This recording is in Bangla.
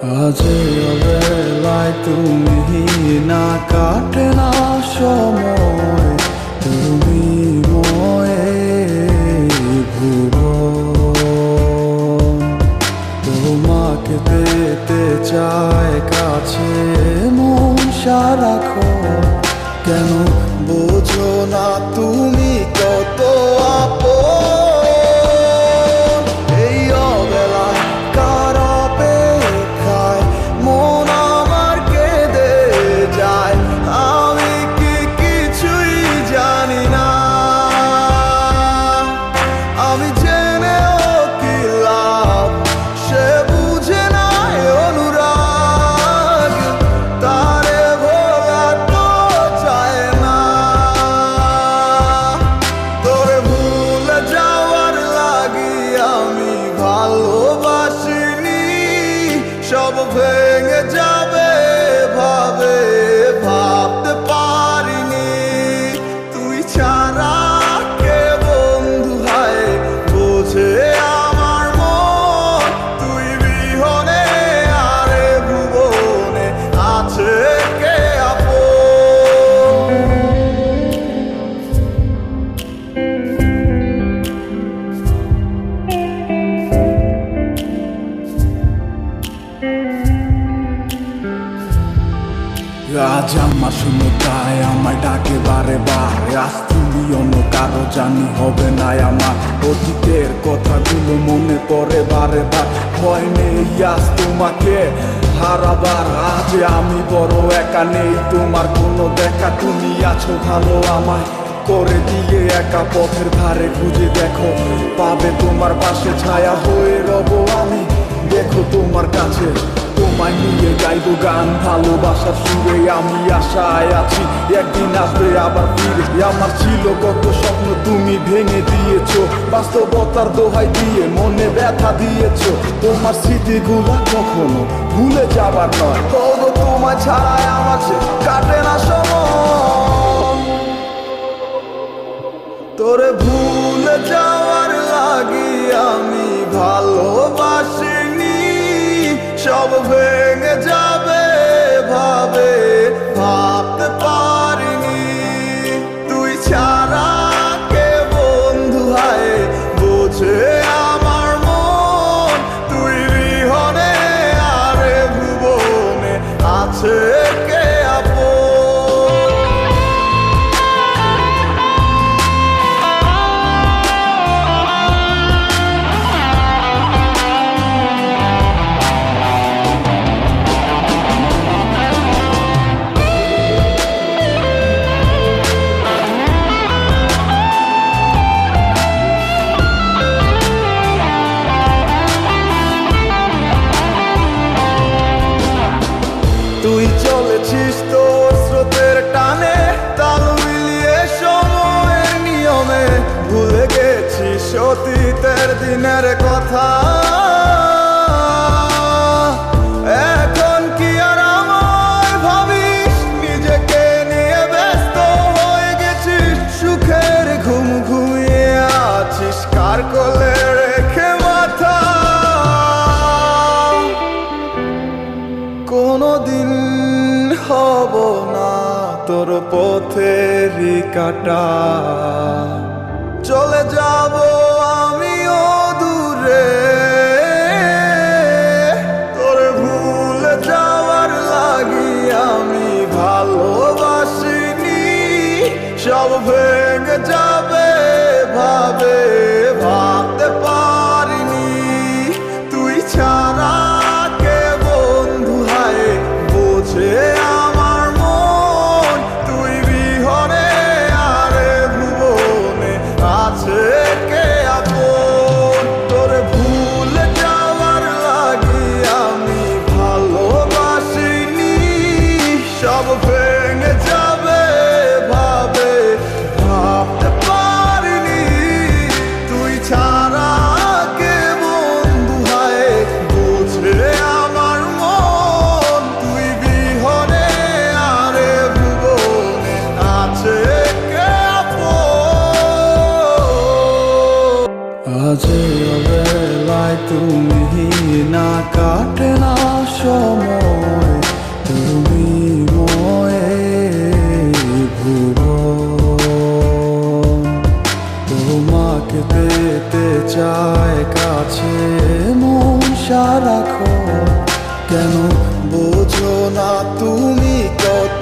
আজ অবেলায় তুমি না কাটে না সময়, তুমি ময়ে ভুবন। তোমাকে পেতে চায় কাছে মন সারাক্ষণ, কেন বোঝো না তুমি কত আপন। এই অবেলায় কার অপেক্ষায় মন আমার কেঁদে যায়, আমি কি কিছুই জানি না। আমি জেনেও কি লাভ, সে বুঝে না অনুরাগ, তারে ভোলা তো চায় না। তোরে ভুলে যাওয়ার লাগি আমি ভালোবাসিনি, সব ভেঙে যাবে ভাবে ভাবতে পারিনি। তুই ছাড়া কে বন্ধু হায় বোঝে আমার মন, তুই বিহনে আরে ভুবনে আছে কে আপন। আজ আমার শূন্যতায় আমায় ডাকে বারে বারে, আজ তুমি অন্য কারো জানি হবে না আমার। অতীতের কথাগুলো মনে পড়ে বারে বার, ভয় নেই আজ তোমাকে হারাবার। আজ আমি বড় একা, নেই তোমার কোনো দেখা, তুমি আছো ভালো আমায় করে দিয়ে একা। পথের ধারে খুঁজে দেখো, পাবে তোমার পাশে ছায়া হয়ে রব আমি। দেখো তোমার কাছে তোমায় নিয়ে গাইবো গান, ভালোবাসার সুরে আমি আশায় আছি একদিন আসবে আবার ফিরে। আমার ছিল কত স্বপ্ন তুমি ভেঙে দিয়েছো, বাস্তবতার দোহাই দিয়ে মনে ব্যথা দিয়েছো। তোমার স্মৃতিগুলা কখনো ভুলে যাবার নয়, তবু তোমায় ছাড়াই আমার কাটে না সময়। তোরে ভুলে যাওয়ার লাগি আমি ভালোবাসিনি, সব ভেঙে যাবে ভাবে ভাবতে পারিনি। তুই ছাড়া কে বন্ধু হায় বোঝে আমার মন, তুই বিহনে আরে ভুবনে আছে কে আপন। তুই চলেছিস তোর স্রোতের টানে, তাল মিলিয়ে সময়ের নিয়মে, ভুলে গেছিস অতীতের দিনের কথা। এখন কি আর আমায় ভাবিস, নিজেকে নিয়ে ব্যস্ত হয়ে গেছিস, সুখের ঘুম ঘুমিয়ে আছিস কার কোলে রেখে মাথা। কোনদিন হব না তোর পথেরই কাটা, চলে যাব আমিও দূরে। তোরে ভুলে যাওয়ার লাগি আমি ভালোবাসিনি, সব ভেঙে যাবে ভাবে ভাবতে পারিনি। তুই ছাড়া কে বন্ধু হায় বোঝে আমার মন, তুই বিহনে আরে ভুবনে আছে কে আপন। তোরে ভুলে আশা রাখো। কেন বোঝো না তুমি কত